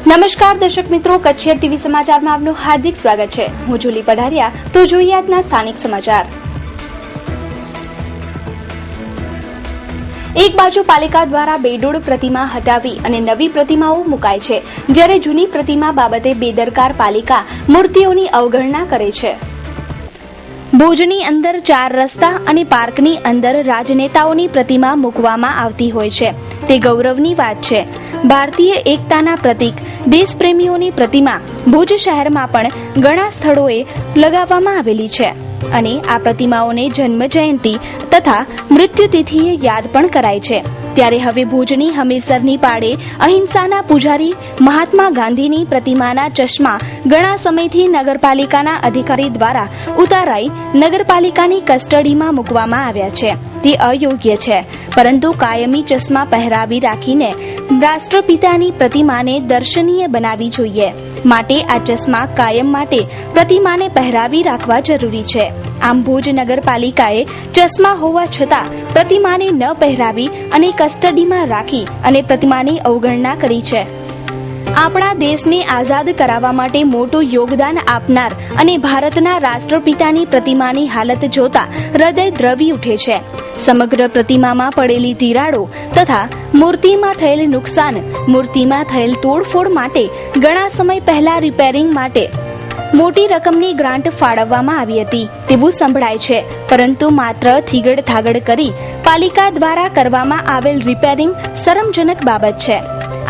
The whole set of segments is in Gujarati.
નમસ્કાર દર્શક મિત્રો, કચ્છર ટીવી સમાચારમાં આપનું હાર્દિક સ્વાગત છે. હું જુલી પઢારિયા. તો જોઈએ આજના સ્થાનિક સમાચાર. એક બાજુ પાલિકા દ્વારા બેડોળ પ્રતિમા હટાવી અને નવી પ્રતિમાઓ મુકાય છે, જ્યારે જૂની પ્રતિમા બાબતે બેદરકાર પાલિકા મૂર્તિઓની અવગણના કરે છે. ભુજની અંદર 4 રસ્તા અને પાર્કની અંદર રાજનેતાઓની પ્રતિમા મૂકવામાં આવતી હોય છે. તે ગૌરવની વાત છે. ભારતીય એકતાના પ્રતીક દેશપ્રેમીઓની પ્રતિમા ભુજ શહેરમાં પણ ઘણા સ્થળોએ લગાવવામાં આવેલી છે અને આ પ્રતિમાઓને જન્મ જયંતિ તથા મૃત્યુતિથિએ યાદ પણ કરાય છે. ત્યારે હવે ભુજની હમીરસરની પાડે અહિંસાના પૂજારી મહાત્મા ગાંધીની પ્રતિમાના ચશ્મા ઘણા સમયથી નગરપાલિકાના અધિકારી દ્વારા ઉતારાઈ નગરપાલિકાની કસ્ટડીમાં મૂકવામાં આવ્યા છે. તે અયોગ્ય છે, પરંતુ કાયમી ચશ્મા પહેરાવી રાખીને રાષ્ટ્રપિતાની પ્રતિમાને દર્શનીય બનાવવી જોઈએ. માટે આ ચશ્મા કાયમ માટે પ્રતિમાને પહેરાવી રાખવા જરૂરી છે. આમ ભુજ નગરપાલિકાએ ચશ્મા હોવા છતાં પ્રતિમાને ન પહેરાવી અને કસ્ટડીમાં રાખી અને પ્રતિમાની અવગણના કરી છે. આપણા દેશને આઝાદ કરાવવા માટે મોટું યોગદાન આપનાર અને ભારતના રાષ્ટ્રપિતાની પ્રતિમાની હાલત જોતા હૃદય દ્રવી ઉઠે છે. સમગ્ર પ્રતિમામાં પડેલી તિરાડો તથા મૂર્તિમાં થયેલ નુકસાન, મૂર્તિમાં થયેલ તોડફોડ માટે ઘણા સમય પહેલા રિપેરિંગ માટે મોટી રકમની ગ્રાન્ટ ફાળવવામાં આવી હતી તેવું સંભળાય છે, પરંતુ માત્ર થીગડ થાગડ કરી પાલિકા દ્વારા કરવામાં આવેલ રિપેરિંગ શરમજનક બાબત છે.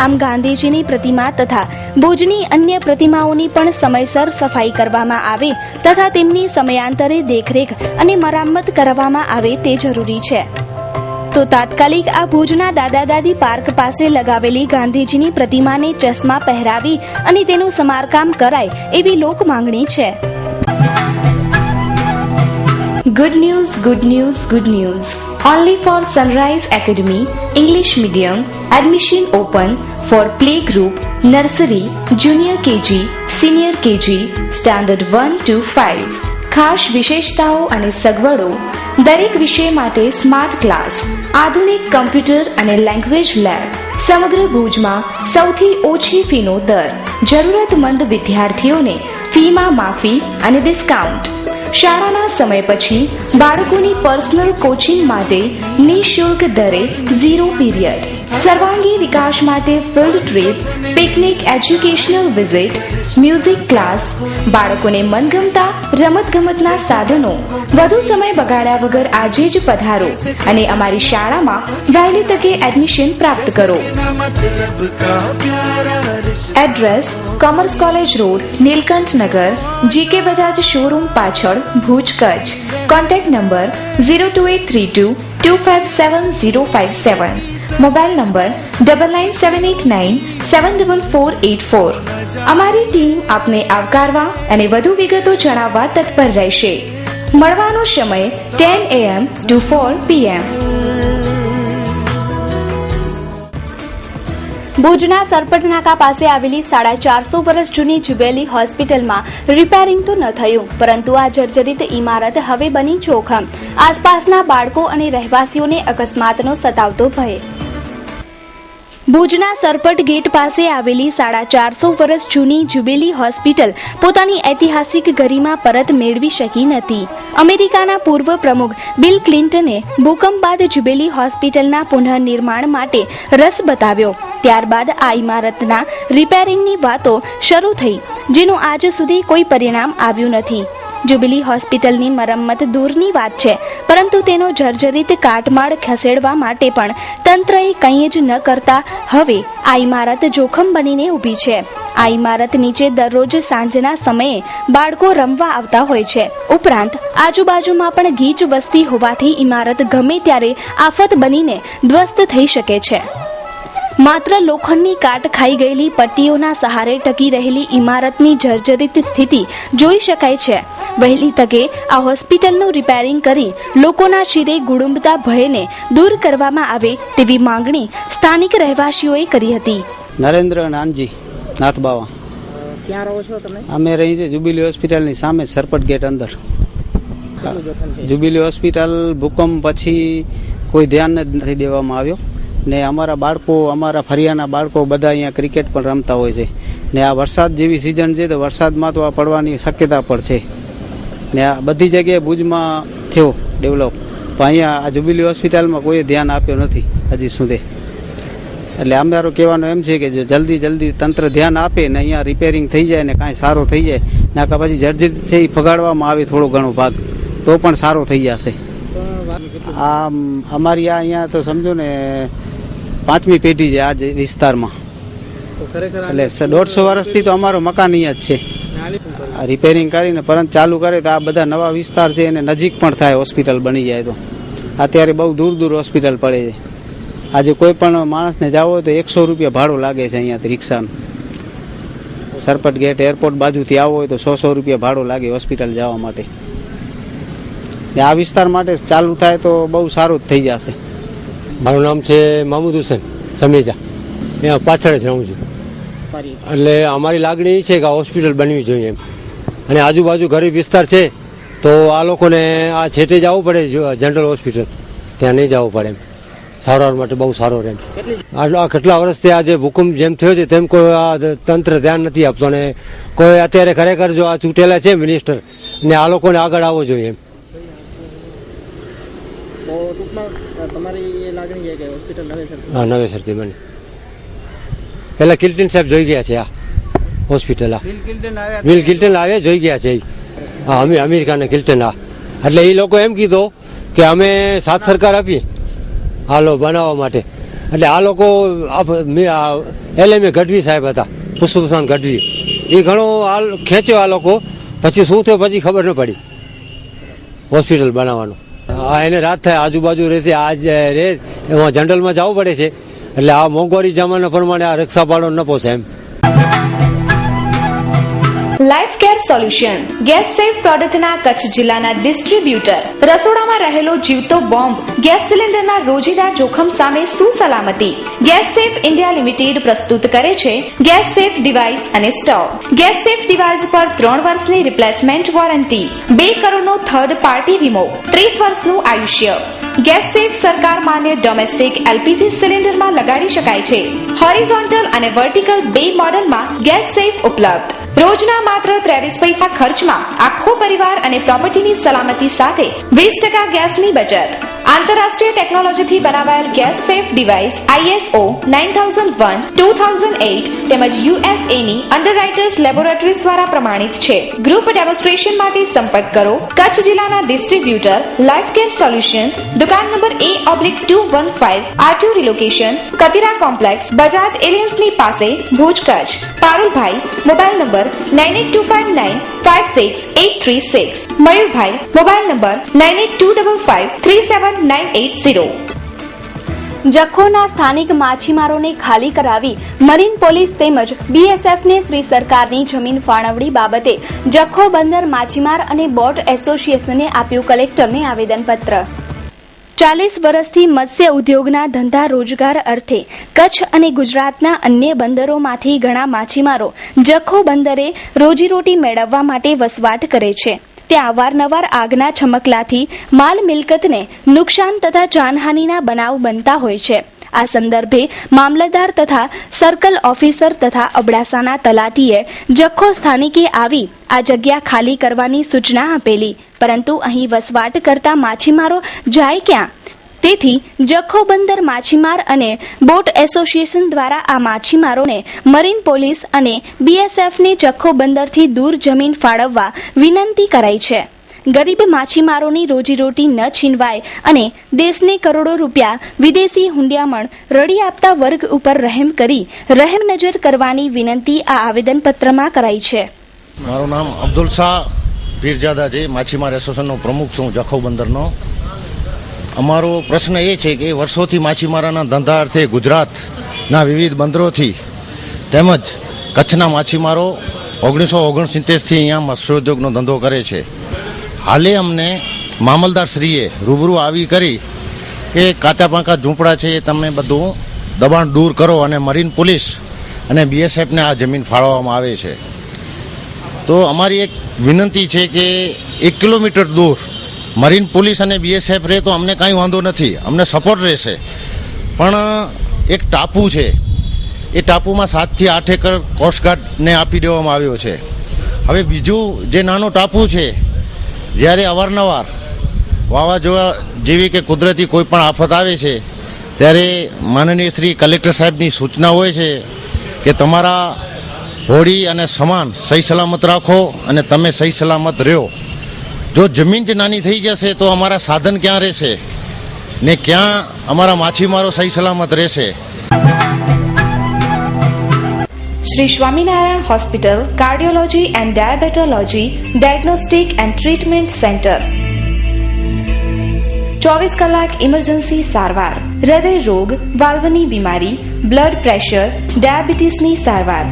આમ ગાંધીજીની પ્રતિમા તથા ભુજની અન્ય પ્રતિમાઓની પણ સમયસર સફાઈ કરવામાં આવે તથા તેમની સમયાંતરે દેખરેખ અને મરામત કરવામાં આવે તે જરૂરી છે. તો તાત્કાલિક આ ભુજના દાદા દાદી પાર્ક પાસે લગાવેલી ગાંધીજીની પ્રતિમાને ચશ્મા પહેરાવી અને તેનું સમારકામ કરાય એવી લોક માંગણી છે. Good news, good news, good news. Only for Sunrise Academy English Medium admission open for playgroup, nursery, junior KG, senior KG, standard 1 to 5. ખાસ વિશેષતાઓ અને સગવડો. દરેક વિષય માટે સ્માર્ટ ક્લાસ, આધુનિક કમ્પ્યુટર અને લેંગ્વેજ લેબ. સમગ્ર ભુજમાં સૌથી ઓછી ફીનો દર. જરૂરતમંદ વિદ્યાર્થીઓને ફીમાં માફી અને ડિસ્કાઉન્ટ. શાળાના સમય પછી બાળકોની પર્સનલ કોચિંગ માટે નિઃશુલ્ક દરે 0 પીરિયડ. સર્વાંગી વિકાસ માટે field trip, picnic, educational visit, music class. બાળકોને મનગમતા રમતગમતના સાધનો. વધુ સમય બગાડ્યા વગર આજે જ પધારો અને અમારી શાળામાં વહેલી તકે એડમિશન પ્રાપ્ત કરો. Address: commerce college road, Nilkanth Nagar, GK Bajaj showroom પાછળ, Bhuj, Kutch. Contact number 02832 257057. Mobile number 9978974484. અમારી ટીમ આપને આવકારવા અને વધુ વિગતો જણાવવા તત્પર રહેશે. મળવાનો સમય 10 AM to 4 PM. ભુજના સરપટ નાકા પાસે આવેલી 450 વર્ષ જૂની જુબેલી હોસ્પિટલમાં રિપેરિંગ તો ન થયું, પરંતુ આ જર્જરિત ઇમારત હવે બની જોખમ. આસપાસના બાળકો અને રહેવાસીઓને અકસ્માતનો સતાવતો ભય. ભુજના સરપટ ગેટ પાસે આવેલી 450 વર્ષ જૂની જુબેલી હોસ્પિટલ પોતાની ઐતિહાસિક ગરિમા પરત મેળવી શકી નથી. અમેરિકાના પૂર્વ પ્રમુખ બિલ ક્લિન્ટને ભૂકંપ બાદ જુબેલી હોસ્પિટલના પુનઃનિર્માણ માટે રસ બતાવ્યો. ત્યારબાદ આ ઇમારતના રિપેરિંગની વાતો શરૂ થઈ, જેનું આજ સુધી કોઈ પરિણામ આવ્યું નથી. જુબિલી હોસ્પિટલની મરમ્મત દૂરની વાત છે, પરંતુ તેનો જર્જરિત કાટમાળ ખસેડવા માટે પણ તંત્રએ કંઈ જ ન કરતા હવે આ ઇમારત જોખમ બનીને ઊભી છે. આ ઇમારત નીચે દરરોજ સાંજના સમયે બાળકો રમવા આવતા હોય છે. ઉપરાંત આજુબાજુમાં પણ ગીચ વસ્તી હોવાથી ઇમારત ગમે ત્યારે આફત બનીને ધ્વસ્ત થઈ શકે છે. માત્ર લોખંડની કાટ ખાઈ ગયેલી પટ્ટીઓના સહારે ટકી રહેલી ઇમારતની જર્જરિત સ્થિતિ જોઈ શકાય છે. વહેલી તકે આ હોસ્પિટલનું રિપેરિંગ કરી લોકોના શિરે ગુડુંબતા ભયને દૂર કરવામાં આવે તેવી માંગણી સ્થાનિક રહેવાસીઓએ કરી હતી. નરેન્દ્ર નાનજી નાથબાવા. ક્યાં રહો છો તમે? અમે રહી છે જુબિલી હોસ્પિટલની સામે સરપટ ગેટ અંદર. જુબિલી હોસ્પિટલ ભૂકંપ પછી કોઈ ધ્યાન જ નથી દેવામાં આવ્યો. ને અમારા બાળકો, અમારા ફરિયાના બાળકો બધા અહીંયા ક્રિકેટ પણ રમતા હોય છે. ને આ વરસાદ જેવી સિઝન છે તો વરસાદમાં તો આ પડવાની શક્યતા પણ છે. ને આ બધી જગ્યાએ ભુજમાં થયો ડેવલપ, પણ અહીંયા આ જ્યુબિલી હોસ્પિટલમાં કોઈએ ધ્યાન આપ્યો નથી હજી સુધી. એટલે અમારો કહેવાનો એમ છે કે જો જલ્દી તંત્ર ધ્યાન આપે ને અહીંયા રિપેરિંગ થઈ જાય ને કાંઈ સારો થઈ જાય ને આખા પછી જર્જરિત થઈ ફગાડવામાં આવે થોડો ઘણો ભાગ તો પણ સારો થઈ જશે. આ અમારી અહીંયા તો સમજો ને 5મી પેઢી છે આ જ વિસ્તારમાં. એટલે 150 વર્ષથી તો અમારો મકાન અહીંયા જ છે. રિપેરિંગ કરીને પરંતુ ચાલુ કરે તો આ બધા નવા વિસ્તાર છે એને નજીક પણ થાય હોસ્પિટલ બની જાય તો. અત્યારે બહુ દૂર હોસ્પિટલ પડે છે. આજે કોઈ પણ માણસને જવો હોય તો 100 રૂપિયા ભાડું લાગે છે અહીંયાથી રિક્ષાનું. સરપટ ગેટ એરપોર્ટ બાજુથી આવો હોય તો 100 રૂપિયા ભાડું લાગે હોસ્પિટલ જવા માટે. ને આ વિસ્તાર માટે ચાલુ થાય તો બહુ સારું જ થઈ જશે. મારું નામ છે મામૂદ હુસેન સમીજા, અહીંયા પાછળ જ રહું છું. એટલે અમારી લાગણી એ છે કે આ હોસ્પિટલ બનવી જોઈએ એમ. અને આજુબાજુ ગરીબ વિસ્તાર છે તો આ લોકોને આ છેટે જવું પડે જનરલ હોસ્પિટલ, ત્યાં નહીં જવું પડે એમ. સારવાર માટે બહુ સારો રહે. આ કેટલા વર્ષથી આ જે ભૂકંપ જેમ થયો છે તેમ કોઈ આ તંત્ર ધ્યાન નથી આપતો. અને કોઈ અત્યારે ખરેખર જો આ ચૂંટેલા છે મિનિસ્ટર ને આ લોકોને આગળ આવવો જોઈએ એમ. તો ટૂંકમાં તમારી એ લાગણી છે કે હોસ્પિટલ નવેસરથી? હા, નવેસરથી બને. પેલા કિલ્ટન સાહેબ જોઈ ગયા છે આ હોસ્પિટલ. વિલ કિલ્ટન આવ્યા જોઈ ગયા છે. હા, અમે અમેરિકાને કિલ્ટન. હા, એટલે એ લોકો એમ કીધું કે અમે સાથ સરકાર આપીએ હાલો બનાવવા માટે. એટલે આ લોકો LMA ગઢવી સાહેબ હતા, પુષ્પભૂષણ ગઢવી, એ ઘણો ખેંચ્યો આ લોકો. પછી શું થયું પછી ખબર ન પડી હોસ્પિટલ બનાવવાનું. આ એને રાત થાય આજુબાજુ રહેશે, આજ રે એમાં જનરલમાં જવું પડે છે. એટલે આ મોંઘવારી જમાના પ્રમાણે આ રિક્ષા ભાડો ન પોસે એમ. Life care solution gas safe પ્રોડક્ટના કચ્છ જિલ્લાના ડિસ્ટ્રીબ્યુટર. રસોડામાં રહેલો જીવતો બોમ્બ ગેસ સિલિન્ડરના રોજિંદા જોખમ સામે સુસલામતી. ગેસ સેફ ઇન્ડિયા લિમિટેડ પ્રસ્તુત કરે છે ગેસ સેફ ડિવાઇસ અને સ્ટવ. ગેસ સેફ ડિવાઇસ પર 3 વર્ષની રિપ્લેસમેન્ટ વોરંટી, 2 કરોડનો થર્ડ પાર્ટી વીમો, 30 વર્ષનું આયુષ્ય. ગેસ સેફ સરકાર માન્ય ડોમેસ્ટિક LPG સિલિન્ડરમાં લગાડી શકાય છે. હોરિઝોન્ટલ અને વર્ટિકલ 2 મોડેલમાં ગેસ સેફ ઉપલબ્ધ. રોજના માત્ર 23 પૈસા ખર્ચમાં આખો પરિવાર અને પ્રોપર્ટીની સલામતી સાથે 20% ગેસની બચત. આંતરરાષ્ટ્રીય ટેકનોલોજીથી બનાવાયેલ ગેસ સેફ ડિવાઇસ ISO 9001:2008 તેમજ USAની અંડરરાઇટર્સ લેબોરેટરીઝ દ્વારા પ્રમાણિત છે. ગ્રુપ ડેમોન્સ્ટ્રેશન માટે સંપર્ક કરો કચ્છ જિલ્લાના ડિસ્ટ્રીબ્યુટર લાઈફ કેર સોલ્યુશન, દુકાન number A/215, RTO location Katira complex, Bajaj એલિયન્સની પાસે, Bhuj, Kutch. Parulbhai, mobile number 9825956836. Mayurbhai, mobile number 9825537980. જખૌના સ્થાનિક માછીમારોને ખાલી કરાવી મરીન પોલીસ તેમજ BSFને શ્રી સરકારની જમીન ફાળવણી બાબતે જખૌ બંદર માછીમાર અને બોટ એસોસિએશને આપ્યું કલેક્ટરને આવેદનપત્ર. 40 વર્ષથી મત્સ્ય ઉદ્યોગના ધંધા રોજગાર અર્થે કચ્છ અને ગુજરાતના અન્ય બંદરોમાંથી ઘણા માછીમારો જખૌ બંદરે રોજીરોટી મેળવવા માટે વસવાટ કરે છે. ત્યાં અવારનવાર આગના છમકલાથી માલ મિલકતને નુકસાન તથા જાનહાનિના બનાવ બનતા હોય છે. આ સંદર્ભે મામલતદાર તથા સર્કલ ઓફિસર તથા અબડાસાના તલાટીએ જખૌ સ્થાનિકે આવી આ જગ્યા ખાલી કરવાની સૂચના આપેલી, પરંતુ અહીં વસવાટ કરતા માછીમારો જાય ક્યાં? તેથી જખૌ બંદર માછીમાર અને બોટ એસોસિએશન દ્વારા આ માછીમારોને મરીન પોલીસ અને BSFને જખૌ બંદરથી દૂર જમીન ફાળવવા વિનંતી કરાઈ છે. ગરીબ માછીમારોની રોજીરોટી ન છીનવાય અને દેશને કરોડો રૂપિયા વિદેશી હુંડિયામણ રડી આપતા વર્ગ ઉપર રહેમ કરી રહેમ નજર કરવાની વિનંતી આ આવેદનપત્રમાં કરાઈ છે. મારું નામ અબ્દુલ શાહ પીરજાદા છે, માછીમાર એસોસિએશનનો પ્રમુખ છું જખૌ બંદરનો. અમારો પ્રશ્ન એ છે કે વર્ષોથી માછીમારાના ધંધા અર્થે ગુજરાતના વિવિધ બંદરોથી તેમજ કચ્છના માછીમારો 1969થી અહીંયા મત્સ્યોદ્યોગનો ધંધો કરે છે. હાલે અમને મામલદારશ્રીએ રૂબરૂ આવી કરી કે કાચા પાકા ઝૂંપડા છે એ તમે બધું દબાણ દૂર કરો અને મરીન પોલીસ અને BSFને આ જમીન ફાળવવામાં આવે છે. તો અમારી એક વિનંતી છે કે 1 કિલોમીટર દૂર મરીન પોલીસ અને BSF રહે તો અમને કાંઈ વાંધો નથી, અમને સપોર્ટ રહેશે. પણ એક ટાપુ છે, એ ટાપુમાં 7 થી 8 એકર કોસ્ટગાર્ડને આપી દેવામાં આવ્યો છે. હવે બીજું જે નાનો ટાપુ છે, જ્યારે અવારનવાર વાવાઝોડા જેવી કે કુદરતી કોઈ પણ આફત આવે છે ત્યારે માનનીય શ્રી કલેક્ટર સાહેબની સૂચના હોય છે કે તમારા હોડી અને સામાન સહી સલામત રાખો અને તમે સહી સલામત રહ્યો. જો જમીન જ નાની થઈ જશે તો અમારા સાધન ક્યાં રહેશે ને ક્યાં અમારા માછીમારો સહી સલામત રહેશે. Shri Swaminarayan hospital cardiology and diabetology diagnostic and treatment centre. 24 કલાક ઇમરજન્સી સારવાર, હૃદય રોગ, વાલ્વની બીમારી, બ્લડ પ્રેશર, ડાયાબિટીસની સારવાર.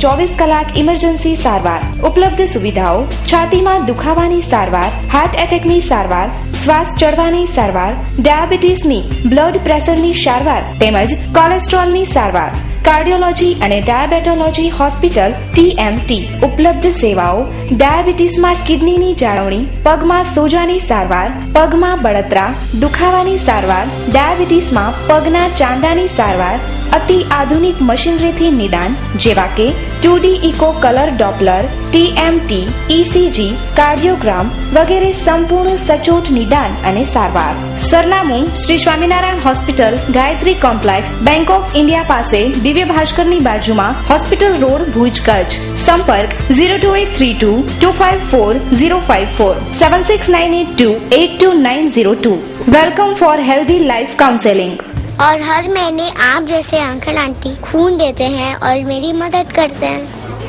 24 કલાક ઇમરજન્સી સારવાર. ઉપલબ્ધ સુવિધાઓ: છાતીમાં દુખાવાની સારવાર, હાર્ટ એટેકની સારવાર, શ્વાસ ચડવાની સારવાર, ડાયાબિટીસની, બ્લડ પ્રેશરની સારવાર તેમજ કોલેસ્ટ્રોલની સારવાર. કાર્ડિયોલોજી અને ડાયાબેટોલોજી હોસ્પિટલ TMT. ઉપલબ્ધ સેવાઓ: ડાયાબિટીસમાં કિડનીની જાળવણી, પગમાં સોજાની સારવાર, પગમાં બળતરા, દુખાવાની સારવાર, ડાયાબિટીસમાં પગના ચાંદાની સારવાર, અતિ આધુનિક મશીનરીથી નિદાન જેવા કે 2D echo colour Doppler, TMT, ECG, cardiogram વગેરે સંપૂર્ણ સચોટ નિદાન અને સારવાર. સરનામું: Shri Swaminarayan hospital, Gayatri complex, bank of India પાસે, દિવ્ય ભાસ્કરની બાજુમાં, હોસ્પિટલ રોડ, ભુજ, કચ્છ. સંપર્ક 02832 254054 7698282902. Welcome for healthy life counselling. और हर महीने आप जैसे अंकल आंटी खून देते हैं और मेरी मदद करते हैं,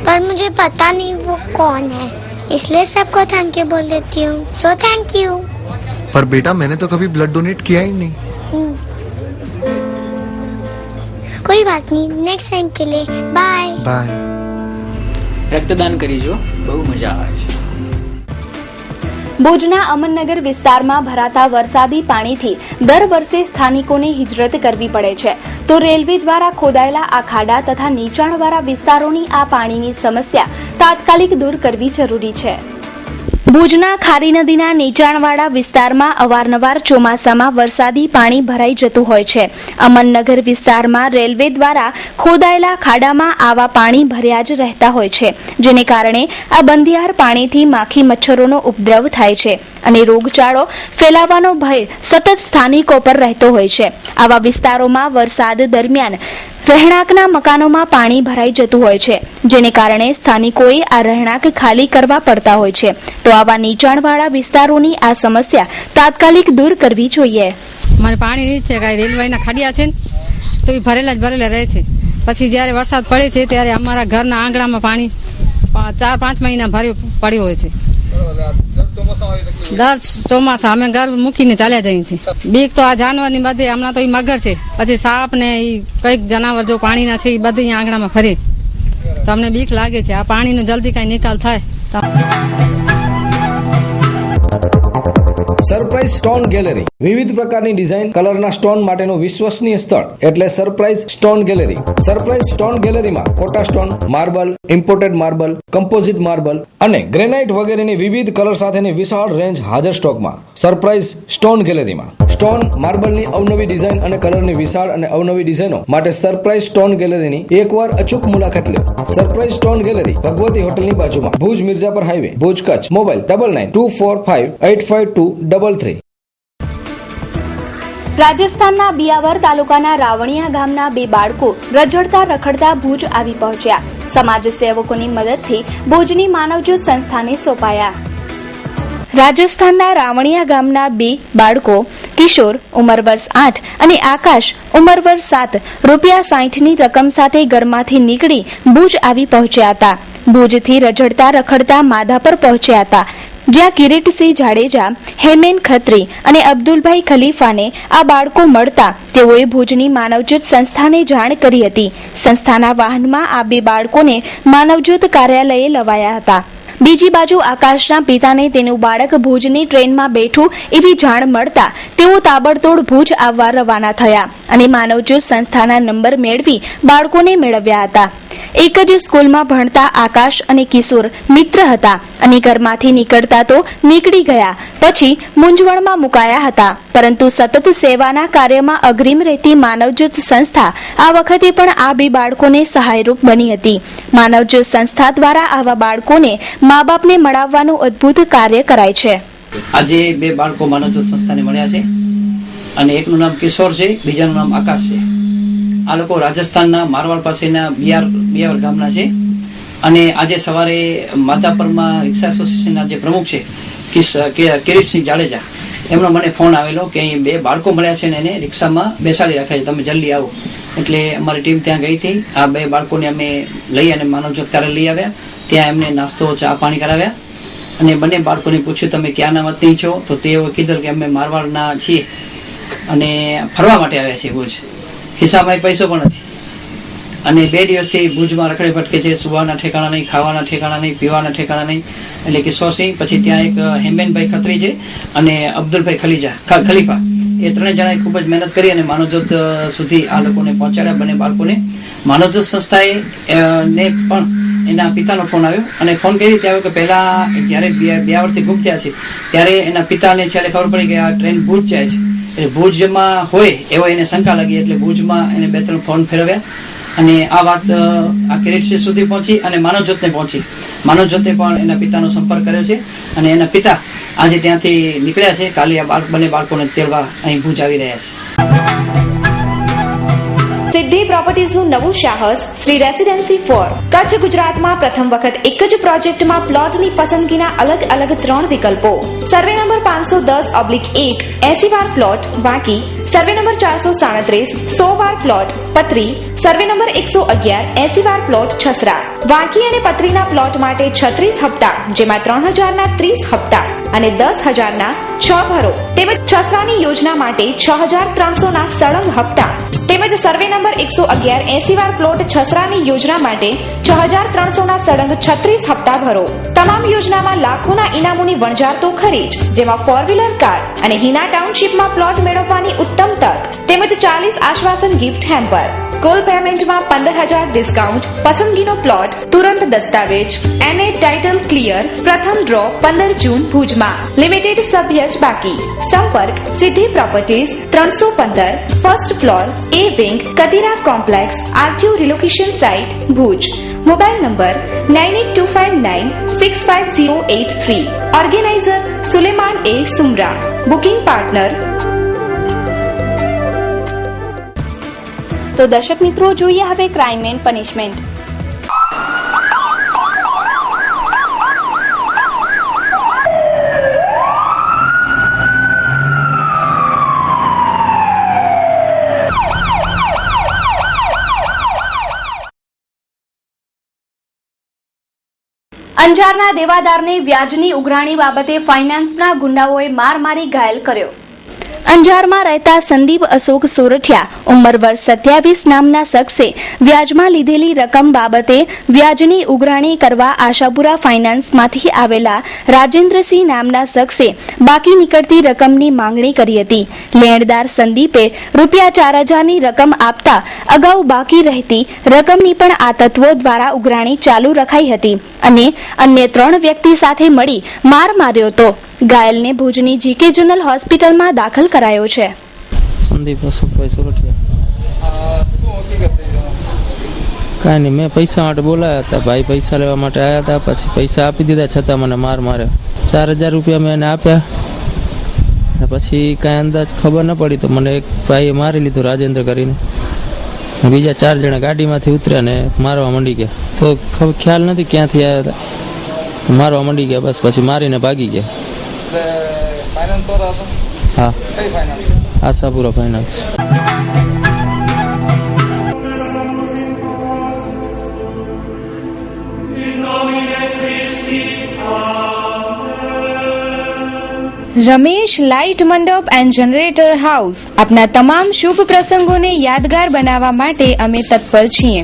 पर मुझे पता नहीं वो कौन है, इसलिए सबको थैंक यू बोल देती हूँ. So thank you. पर बेटा मैंने तो कभी ब्लड डोनेट किया ही नहीं. कोई बात नहीं, नेक्स्ट टाइम के लिए बाय बाय. રક્તદાન કરીજો, બહુ મજા આવે છે. ભુજના અમનનગર વિસ્તારમાં ભરાતા વરસાદી પાણીથી દર વર્ષે સ્થાનિકોને હિજરત કરવી પડે છે, તો રેલવે દ્વારા ખોદાયેલા આ ખાડા તથા નીચાણવાળા વિસ્તારોની આ પાણીની સમસ્યા તાત્કાલિક દૂર કરવી જરૂરી છે. ભુજના ખારી નદીના નીચાણવાળા વિસ્તારમાં અવારનવાર ચોમાસામાં વરસાદી પાણી ભરાઈ જતું હોય છે. અમનનગર વિસ્તારમાં રેલવે દ્વારા ખોદાયેલા ખાડામાં આવા પાણી ભર્યા જ રહેતા હોય છે, જેને કારણે આ બંધિયાર પાણીથી માખી મચ્છરોનો ઉપદ્રવ થાય છે અને રોગચાળો ફેલાવાનો ભય સતત સ્થાનિકો પર રહેતો હોય છે. આવા વિસ્તારોમાં વરસાદ દરમિયાન રહેણાંકના મકાનોમાં પાણી ભરાઈ જતું હોય છે, જેને કારણે સ્થાનિકોએ આ રહેણાંક ખાલી કરવા પડતા હોય છે. તો આવા નીચાણવાળા વિસ્તારોની આ સમસ્યા તાત્કાલિક દૂર કરવી જોઈએ. મારે પાણી નહીં છે, કાંઈ રેલવેના ખાડિયા છે ને તો એ ભરેલા જ ભરેલા રહે છે. પછી જ્યારે વરસાદ પડે છે ત્યારે અમારા ઘરના આંગણામાં પાણી 4-5 મહિના ભર્યું પડ્યું હોય છે. દર ચોમાસા અમે ઘર મૂકીને ચાલ્યા જઈએ છીએ. બીક તો આ જાનવરની બધે, હમણાં તો એ મગર છે, પછી સાપ ને એ કઈક જનાવર જો પાણીના છે એ બધી આંગણામાં ફરે, તો અમને બીક લાગે છે. આ પાણીનો જલ્દી કઈ નિકાલ થાય. Surprise stone gallery. વિવિધ પ્રકારની ડિઝાઇન, કલરના સ્ટોન માટેનું વિશ્વસનીય સ્થળ એટલે surprise stone gallery. Surprise stone ગેલેરીમાં Kota stone, marble, imported marble, composite marble અને ગ્રેનાઇટ વગેરેની વિવિધ કલર સાથેની વિશાળ રેન્જ હાજર સ્ટોકમાં. સરપ્રાઈઝ સ્ટોન ગેલેરીમાં સ્ટોન, માર્બલની અવનવી ડિઝાઇન અને કલરની વિશાળ અને અવનવી ડિઝાઇનો માટે સરપ્રાઈઝ સ્ટોન ગેલેરીની એકવાર અચૂક મુલાકાત લો. સરપ્રાઈઝ સ્ટોન ગેલેરી, ભગવતી હોટલની બાજુમાં, ભુજ મિર્જાપર હાઈવે, ભુજ, કચ્છ. મોબાઈલ 9924585233. રાજસ્થાનના બિયાવર તાલુકાના રાવણિયા ગામના 2 બાળકો રઝળતા રખડતા ભુજ આવી પહોંચ્યા. સમાજ સેવકોની મદદથી ભુજની માનવજ્યોત સંસ્થાને સોંપાયા. રાજસ્થાનના રાવણિયા ગામના 2 બાળકો કિશોર ઉંમર વર્ષ 8 અને આકાશ ઉંમર વર્ષ 7 ₹60ની રકમ સાથે ઘરમાંથી નીકળી ભુજ આવી પહોંચ્યા હતા. ભુજથી રઝળતા રખડતા માધાપર પહોંચ્યા હતા, જ્યાં કિરીટસિંહ જાડેજા, હેમેન ખત્રી અને અબ્દુલભાઈ ખલીફાને આ બાળકો મળતા તેઓએ ભુજની માનવજ્યોત સંસ્થાને જાણ કરી હતી. સંસ્થાના વાહનમાં આ 2 બાળકોને માનવજ્યોત કાર્યાલયે લવાયા હતા. બીજી બાજુ આકાશના પિતાને તેનું બાળક ભુજની ટ્રેનમાં બેઠું એવી જાણ મળતા તેઓ તાબડતોડ ભુજ આવવા રવાના થયા અને માનવજ્યોત સંસ્થાના નંબર મેળવી બાળકોને મેળવ્યા હતા. એક જ સ્કૂલમાં ભણતા આકાશ અને કિશોર મિત્ર હતા અને ઘરમાંથી નીકળતા તો નીકળી ગયા, પછી મૂંઝવણમાં મુકાયા હતા. પરંતુ સતત સેવાના કાર્યમાં અગ્રીમ રહેતી માનવજ્યોત સંસ્થા આ વખતે પણ આ બે બાળકોને સહાયરૂપ બની હતી. માનવજ્યોત સંસ્થા દ્વારા આવા બાળકોને મા બાપને મળાવવાનું અદ્ભુત કાર્ય કરાય છે. આજે બે બાળકો માનવજ્યોત સંસ્થાને મળ્યા છે અને એકનું નામ કિશોર છે, બીજાનું નામ આકાશ છે. આ લોકો રાજસ્થાનના મારવાડ પાસેના બિયાવર ગામના છે અને આજે સવારે માધાપરમાં રિક્ષા એસોસિએશનના જે પ્રમુખ છે કિરીટસિંહ જાડેજા, એમનો મને ફોન આવેલો કે અહીં બે બાળકો મળ્યા છે ને એને રિક્ષામાં બેસાડી રાખ્યા છે, તમે જલ્દી આવો. એટલે અમારી ટીમ ત્યાં ગઈ હતી. આ બે બાળકોને અમે લઈ અને માનવજ્યોત કાર્ય લઈ આવ્યા. ત્યાં એમને નાસ્તો ચા પાણી કરાવ્યા અને બંને બાળકોને પૂછ્યું તમે ક્યાંના વતની છો, તો તેઓ કીધું કે અમે મારવાડના છીએ અને ફરવા માટે આવ્યા છીએ ભુજ. ખિસ્સામાં એક પૈસો પણ નથી અને 2 દિવસથી ભુજમાં રખડે ભટકે છે. સુવાના ઠેકાણા નહીં, ખાવાના ઠેકાણા નહીં, પીવાના ઠેકાણા નહીં. એટલે કિશોરસિંહ, પછી ત્યાં એક હેમેનભાઈ ખત્રી છે અને અબ્દુલભાઈ ખલીફા, એ 3 જણાએ ખૂબ જ મહેનત કરી અને માનવજ્યોત સુધી આ લોકોને પહોંચાડ્યા, બંને બાળકોને. માનવજ્યોત સંસ્થાએ ને પણ એના પિતાનો ફોન આવ્યો અને ફોન કઈ રીતે આવ્યો કે પહેલા જ્યારે બિયાવરથી ગુમ થયા છે ત્યારે એના પિતાને છેલ્લે ખબર પડી કે આ ટ્રેન ભુજ જાય છે, એટલે ભુજમાં હોય એવો એને શંકા લાગી, એટલે ભુજમાં એને 2-3 ફોન ફેરવ્યા અને આ વાત આ કિરીટસિંહ સુધી પહોંચી અને માનવજ્યોતને પહોંચી. માનવજ્યોતે પણ એના પિતાનો સંપર્ક કર્યો છે અને એના પિતા આજે ત્યાંથી નીકળ્યા છે. કાલે આ બંને બાળકોને તેડવા અહીં ભુજ આવી રહ્યા છે. સિદ્ધિ પ્રોપર્ટીઝનું નવું સાહસ શ્રી રેસિડેન્સી 4 કચ્છ ગુજરાતમાં પ્રથમ વખત એક જ પ્રોજેક્ટમાં પ્લોટની પસંદગીના અલગ અલગ 3 વિકલ્પો. સર્વે નંબર 510/1 80 વાર પ્લોટ વાંકી, સર્વે નંબર 437 100 વાર પ્લોટ પતરી, સર્વે નંબર 111 80 વાર પ્લોટ છસરા. વાંકી અને પતરીના પ્લોટ માટે 36 હપ્તા, જેમાં 3000ના 30 હપ્તા અને 10000ના 6 ભરો, તેમજ છસરાની યોજના માટે 6300ના સળંગ હપ્તા, તેમજ સર્વે નંબર 111 80 વાર પ્લોટ છસરાની યોજના માટે 6300ના સળંગ 36 હપ્તા ભરો. તમામ યોજનામાં લાખોના ઇનામોની વણઝાર તો ખરી જ, જેમાં 4-વ્હીલર કાર અને હિના ટાઉનશીપમાં પ્લોટ મેળવવાની ઉત્તમ તક, તેમજ 40 આશ્વાસન ગિફ્ટ હેમ્પર. કુલ પેમેન્ટમાં 15000 ડિસ્કાઉન્ટ, પસંદગીનો પ્લોટ, તુરંત દસ્તાવેજ, NA ટાઇટલ ક્લિયર. પ્રથમ ડ્રો 15 જૂન ભુજમાં. લિમિટેડ સભ્ય જ બાકી. સંપર્ક Siddhi properties 315 first floor A wing, Kadira complex, RTO relocation site Bhuj. Mobile number 9825965083. Organiser Suleman A Sumra. Booking partner. તો દર્શક મિત્રો, જોઈએ હવે ક્રાઇમ એન્ડ પનિશમેન્ટ. અંજારના દેવાદારને વ્યાજની ઉઘરાણી બાબતે ફાઇનાન્સના ગુંડાઓએ માર મારી ઘાયલ કર્યો. અંજારમાં રહેતા સંદીપ અશોક સોરઠિયા ઉંમર વર્ષ 27 નામના શખ્સે વ્યાજમાં લીધેલી રકમ બાબતે વ્યાજની ઉઘરાણી કરવા આશાપુરા ફાઇનાન્સમાંથી આવેલા રાજેન્દ્રસિંહ નામના શખ્સે બાકી નીકળતી રકમની માંગણી કરી હતી. લેણદાર સંદીપે ₹4000ની રકમ આપતા અગાઉ બાકી રહેતી રકમની પણ આ તત્વો દ્વારા ઉઘરાણી ચાલુ રખાઈ હતી અને અન્ય 3 વ્યક્તિ સાથે મળી માર માર્યો હતો. ઘાયલને ભુજની જીકે જનરલ હોસ્પિટલમાં દાખલ કરાયો છે. સંદીપ અશોકભાઈ સોરઠિયા. કાંઈ નહીં, મેં પૈસા માટે બોલાયા હતા. ભાઈ પૈસા લેવા માટે આવ્યા હતા, પછી પૈસા આપી દીધા છતાં મને માર માર્યો. 4000 રૂપિયા મેં એને આપ્યા ને પછી કાંઈ અંદાજ ખબર ન પડી તો મને એક ભાઈએ મારી લીધું રાજેન્દ્ર કરીને. બીજા 4 જણા ગાડીમાંથી ઉતર્યા ને મારવા માંડી ગયા. તો ખ્યાલ નથી ક્યાંથી આવ્યા હતા, મારવા માંડી ગયા. બસ પછી મારીને ભાગી ગયા. હા, આશાપુરા ફાઇનાન્સ. રમેશ લાઇટ મંડપ એન્ડ જનરેટર હાઉસ. આપના તમામ શુભ પ્રસંગોને યાદગાર બનાવવા માટે અમે તત્પર છીએ.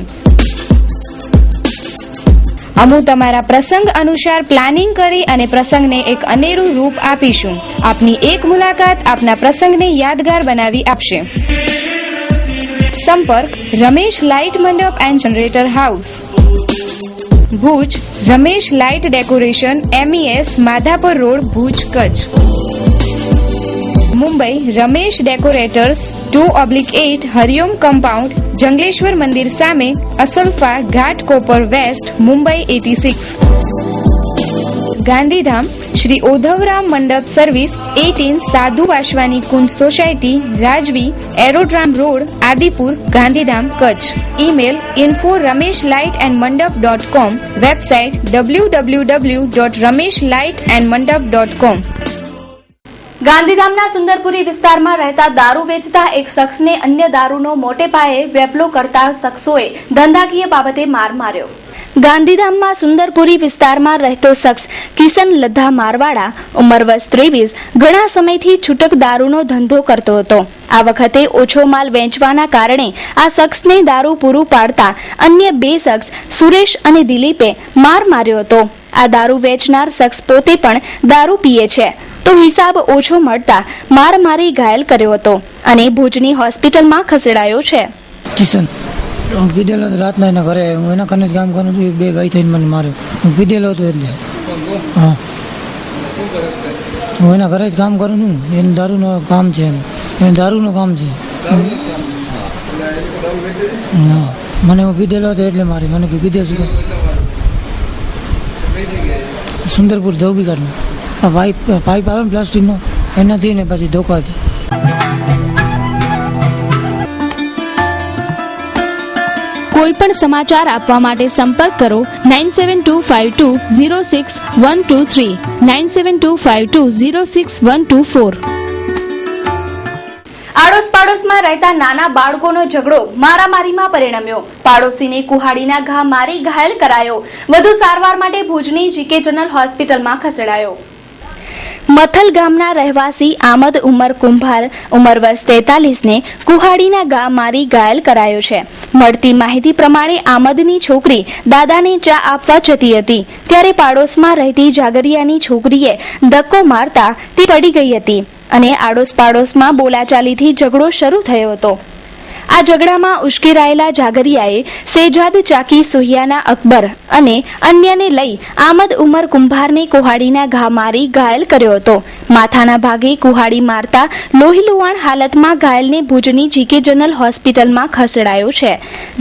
અમે તમારા પ્રસંગ અનુસાર પ્લાનિંગ કરી અને પ્રસંગને એક અનેરું રૂપ આપીશું. આપની એક મુલાકાત આપના પ્રસંગને યાદગાર બનાવી આપશે. સંપર્ક રમેશ લાઇટ મંડપ and generator house. Bhuj Ramesh light decoration MES Madhapar road Bhuj Kutch. Mumbai Ramesh decorators 2/8 Hariom compound Jangleshwar મંદિર સામે અસલ્ફા ઘાટ કોપર વેસ્ટ મુંબઈ 86. ગાંધીધામ શ્રી ઓધવરામ મંડપ સર્વિસ 18 સાધુ વાસવાની કુંજ સોસાયટી રાજવી aerodrome road Adipur Gandhidham Kutch. Email info@rameshlightandmandap.com. Website www.rameshlightandmandap.com. ગાંધીધામના સુંદરપુરી વિસ્તારમાં રહેતા દારૂ વેચતા એક શખ્સને અન્ય દારૂનો મોટે પાયે વેપલો કરતા શખ્સોએ ધંધાકીય બાબતે માર માર્યો. ગાંધીધામમાં સુંદરપુરી વિસ્તારમાં રહેતો શખ્સ કિશન લદ્ધા મારવાડા ઉંમર વર્ષ 23 ઘણા સમયથી છૂટક દારૂનો ધંધો કરતો હતો. આ વખતે ઓછો માલ વેચવાના કારણે આ શખ્સને દારૂ પૂરું પાડતા અન્ય બે શખ્સ સુરેશ અને દિલીપે માર માર્યો હતો. આ દારૂ વેચનાર શખ્સ પોતે પણ દારૂ પીએ છે તો હિસાબ ઓછો મળતા માર મારી ઘાયલ કર્યો હતો અને ભુજની હોસ્પિટલમાં ખસેડાયો છે. કિશન હું પીધેલો હતો રાતના એના ઘરે, હું એના કને જ કામ કરું છું. બે ભાઈ થઈને મને માર્યો. હું પીધેલો હતો એટલે હા, હું એના ઘરે જ કામ કરું છું. એનું દારૂનું કામ છે, એનું દારૂનું કામ છે. હા, મને હું પીધેલો હતો એટલે મારે મને કે પીધે શું સુંદરપુર ધોબી કાઢનું પાઇપ આવે ને પ્લાસ્ટિકનો એનાથી ને પછી ધોકાથી. કોઈ પણ સમાચાર આપવા માટે સંપર્ક કરો 9725206123 9725206124. આડોશ પાડોશમાં રહેતા નાના બાળકોનો ઝઘડો મારામારીમાં પરિણમ્યો. પાડોશીને કુહાડીના ઘા મારી ઘાયલ કરાયો. વધુ સારવાર માટે ભુજની GK જનરલ હોસ્પિટલમાં ખસેડાયો. મથલ ગામના રહેવાસી આમદ ઉમર કુંભાર ઉંમર વર્ષ 43 ને કુહાડીના ઘા મારી ઘાયલ કરાયો છે. મળતી માહિતી પ્રમાણે આમદની છોકરી દાદાને ચા આપવા જતી હતી ત્યારે પાડોશમાં રહેતી જાગરિયાની છોકરીએ ધક્કો મારતા તે પડી ગઈ હતી અને આડોશ પાડોશમાં બોલાચાલીથી ઝઘડો શરૂ થયો હતો. આ ઝઘડામાં ઉશ્કેરાયેલા જાગરિયાએ શેજાદ ચાકી સુહિયાના અકબર અને અન્યને લઈ આમદ ઉમર કુંભારને કુહાડીના ઘા મારી ઘાયલ કર્યો હતો. માથાના ભાગે કુહાડી મારતા લોહીલુહાણ હાલતમાં ઘાયલને ભુજની GK જનરલ હોસ્પિટલમાં ખસેડાયો છે,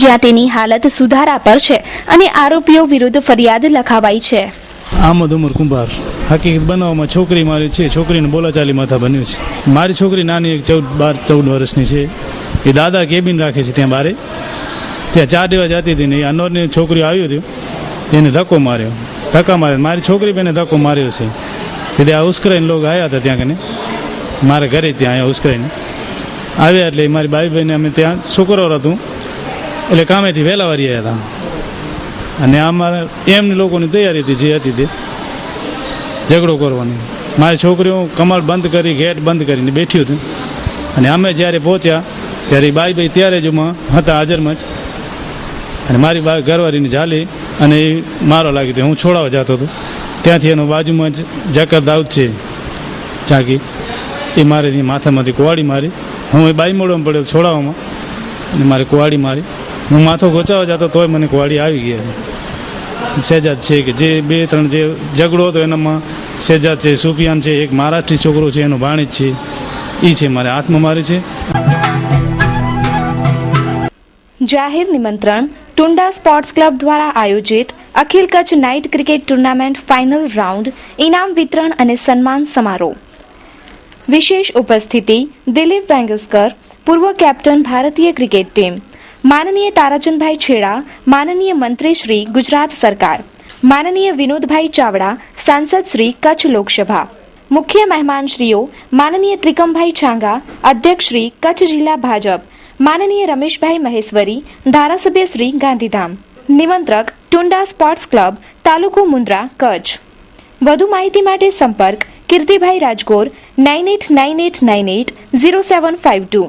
જ્યાં તેની હાલત સુધારા પર છે અને આરોપીઓ વિરુદ્ધ ફરિયાદ લખાવાઈ છે. આમદ ઉમર કુંભાર હકીકત બનાવવામાં છોકરી મારી છે, છોકરીને બોલાચાલી માથા બન્યું છે. મારી છોકરી નાની એક 14 વર્ષની છે. એ દાદા કેબિન રાખે છે ત્યાં બારે, ત્યાં ચા દેવા જતી હતી ને એ અનોરની છોકરીઓ આવ્યો હતો એને ધક્કો માર્યો. ધક્કા માર્યો મારી છોકરી બેને ધક્કો માર્યો છે. સીધે આ ઉશ્કરાઈને લોકો આવ્યા હતા ત્યાં કને મારા ઘરે, ત્યાં અહીંયા ઉશ્કરાઈને આવ્યા એટલે મારી બાઈ બહેને અમે ત્યાં શુક્રવાર હતું એટલે કામેથી વહેલા વારી આવ્યા હતા અને અમારા એમની લોકોની તૈયારી હતી જે હતી તે ઝઘડો કરવાની. મારી છોકરીઓ કમાલ બંધ કરી ગેટ બંધ કરીને બેઠી હતી અને અમે જ્યારે પહોંચ્યા ત્યારે બાઈ ત્યારે જ હતા હાજરમાં જ અને મારી બાઈ ઘરવાળીને ઝાલી અને એ મારવા લાગી હતી. હું છોડાવવા જતો હતો ત્યાંથી એનો બાજુમાં જ જકર દાઉદ છે ચાકી, એ મારે માથામાંથી કુવાડી મારી. હું એ બાઈ મોડવામાં પડ્યો છોડાવવામાં અને મારે કુવાડી મારી. હું માથો ગોચાવવા જતો તોય મને કુવાડી આવી ગઈ. શેજાદ છે કે જે 2-3 જે ઝઘડો હતો એનામાં શેજાદ છે, સુફિયાન છે, એક મહારાષ્ટ્રી છોકરો છે એનો ભાણેજ છે, એ છે મારે હાથમાં મારી છે. જાહેર નિમંત્રણ. ટુંડા સ્પોર્ટ્સ ક્લબ દ્વારા આયોજિત અખિલ Kutch night cricket tournament final round ઇનામ વિતરણ અને સન્માન સમારોહ. વિશેષ ઉપસ્થિતિ દિલીપ વેંગસકર, પૂર્વ કેપ્ટન ભારતીય ક્રિકેટ ટીમ, માનનીય તારાચંદભાઈ છેડા, માનનીય મંત્રી શ્રી ગુજરાત સરકાર, માનનીય વિનોદભાઈ ચાવડા, સાંસદ શ્રી કચ્છ લોકસભા. મુખ્ય મહેમાનશ્રીઓ માનનીય ત્રિકમભાઈ છાંગા, અધ્યક્ષ શ્રી કચ્છ જિલ્લા ભાજપ, માનનીય રમેશભાઈ મહેશ્વરી, ધારાસભ્ય શ્રી ગાંધીધામ. નિમંત્રક ટુંડા સ્પોર્ટ્સ ક્લબ, તાલુકો મુન્દ્રા, કચ્છ. વધુ માહિતી માટે સંપર્ક કીર્તિભાઈ રાજગોર 9898980752,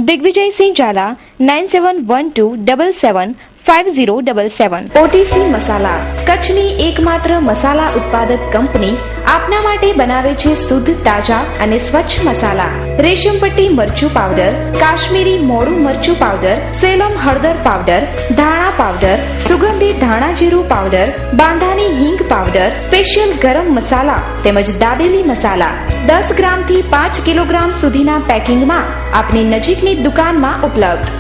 દિગ્વિજયસિંહ ઝાલા 971277 5077. ઓટીસી મસાલા, કચ્છની એકમાત્ર મસાલા ઉત્પાદક કંપની આપના માટે બનાવે છે શુદ્ધ, તાજા અને સ્વચ્છ મસાલા. રેશમ પટ્ટી મરચું પાવડર, કાશ્મીરી મોડું મરચું પાવડર, સેલમ હળદર પાવડર, ધાણા પાવડર, સુગંધિત ધાણા જીરું પાવડર, બાંધાની હિંગ પાવડર, સ્પેશિયલ ગરમ મસાલા તેમજ દાબેલી મસાલા 10 ગ્રામથી 5 કિલોગ્રામ સુધીના પેકિંગમાં આપની નજીકની દુકાનમાં ઉપલબ્ધ.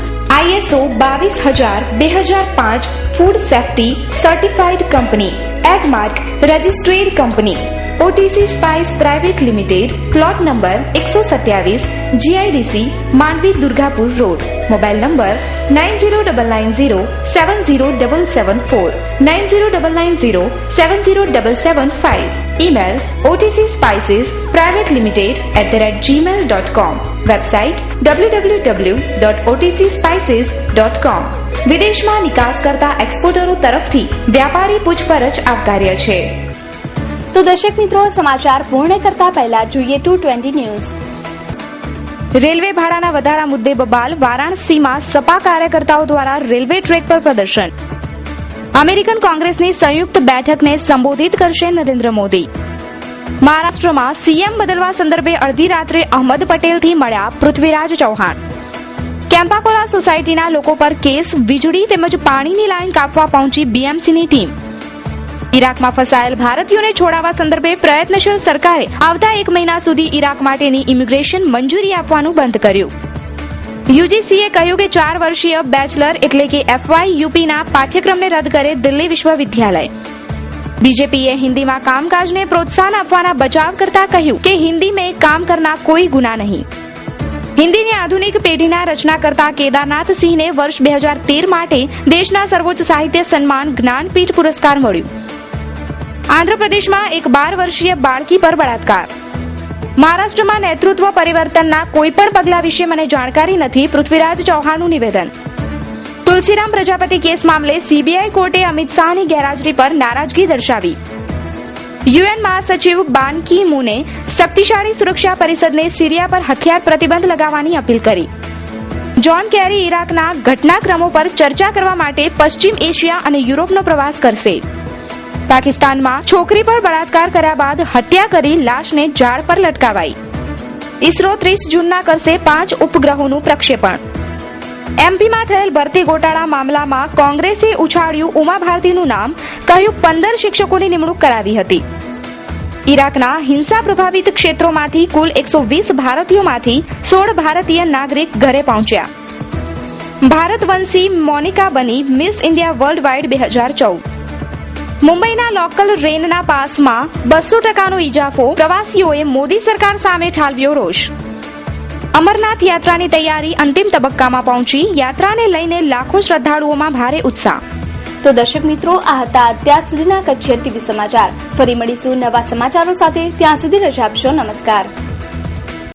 ISO 22000-2005 food safety certified company, Agmark registered company. OTC spice private limited, plot number 127, GIDC, Mandvi Durgapur road. Mobile number 9099070774, 9099070775. Email otcspices.privatelimited@gmail.com. Website www.otcspices.com. વિદેશમાં નિકાસ કરતા એક્સપોર્ટરો તરફથી વ્યાપારી પૂછપરછ આવકાર્ય છે. તો દર્શક મિત્રો, સમાચાર પૂર્ણ કરતા પહેલા જોઈએ 220 ન્યૂઝ. રેલવે ભાડાના વધારા મુદ્દે બબાલ, વારાણસીમાં સપા કાર્યકર્તાઓ દ્વારા રેલવે ટ્રેક પર પ્રદર્શન. અમેરિકન કોંગ્રેસની સંયુક્ત બેઠકને સંબોધિત કરશે નરેન્દ્ર મોદી. મહારાષ્ટ્રમાં સીએમ બદલવા સંદર્ભે અડધી રાત્રે અહમદ પટેલથી મળ્યા પૃથ્વીરાજ ચૌહાણ. કેમ્પાકોલા સોસાયટીના લોકો પર કેસ, વીજળી તેમજ પાણીની લાઈન કાપવા પહોંચી બીએમસીની ટીમ. ઈરાકમાં ફસાયેલ ભારતીયોને છોડાવવા સંદર્ભે પ્રયત્નશીલ સરકારે આવતા 1 મહિના સુધી ઈરાક માટેની ઇમિગ્રેશન મંજૂરી આપવાનું બંધ કર્યું. યુજીસીએ કહ્યું કે 4 વર્ષીય બેચલર એટલે કે FYUPના પાઠ્યક્રમને રદ કરે દિલ્હી વિશ્વવિદ્યાલય. બીજેપીએ હિન્દીમાં કામકાજને પ્રોત્સાહન આપવાના બચાવ કરતા કહ્યું કે હિન્દી મેં કામ કરના કોઈ ગુના નહીં. હિન્દીની આધુનિક પેઢીના રચનાકર્તા કેદારનાથ સિંહને વર્ષ 2013 માટે દેશના સર્વોચ્ચ સાહિત્ય સન્માન જ્ઞાનપીઠ પુરસ્કાર મળ્યું. આંધ્રપ્રદેશમાં એક 12 વર્ષીય બાળકી પર બળાત્કાર. મહારાષ્ટ્રમાં નેતૃત્વ પરિવર્તનના કોઈપણ પગલા વિશે મને જાણકારી નથી, પૃથ્વીરાજ ચૌહાણનું નિવેદન. તુલસીરામ પ્રજાપતિ કેસ મામલે સીબીઆઈ કોર્ટે અમિત શાહની ગેરહાજરી પર નારાજગી દર્શાવી. યુએન મહાસચિવ બાન કી મૂને શક્તિશાળી સુરક્ષા પરિષદને સિરિયા પર હથિયાર પ્રતિબંધ લગાવવાની અપીલ કરી. જ્હોન કેરી ઈરાકના ઘટનાક્રમો પર ચર્ચા કરવા માટે પશ્ચિમ એશિયા અને યુરોપનો પ્રવાસ કરશે. પાકિસ્તાનમાં છોકરી પર બળાત્કાર કર્યા બાદ હત્યા કરી લાશને ઝાડ પર લટકાવાઈ. ઇસરો 30 જૂનના કરશે 5 ઉપગ્રહોનું પ્રક્ષેપણ. એમપીમાં થયેલ ભરતી ગોટાળા મામલામાં કોંગ્રેસે ઉછાળ્યું ઉમા ભારતીનું નામ, કહ્યું 15 શિક્ષકોની નિમણૂક કરાવી હતી. ઈરાકના હિંસા પ્રભાવિત ક્ષેત્રોમાંથી કુલ 120 ભારતીયોમાંથી 16 ભારતીય નાગરિક ઘરે પહોંચ્યા. ભારતવંશી મોનિકા બની મિસ ઇન્ડિયા વર્લ્ડ વાઇડ 2014. મુંબઈના લોકલ રેનના પાસમાં 200%નો ઇજાફો, પ્રવાસીઓએ મોદી સરકાર સામે ઠાલવ્યો રોષ. અમરનાથ યાત્રાની તૈયારી અંતિમ તબક્કામાં પહોંચી, યાત્રાને લઈને લાખો શ્રદ્ધાળુઓમાં ભારે ઉત્સાહ. તો દર્શક મિત્રો, આ હતા અત્યાર સુધીના કચ્છ ટીવી સમાચાર. ફરી મળીશું નવા સમાચારો સાથે. ત્યાં સુધી રજા આપશો. નમસ્કાર.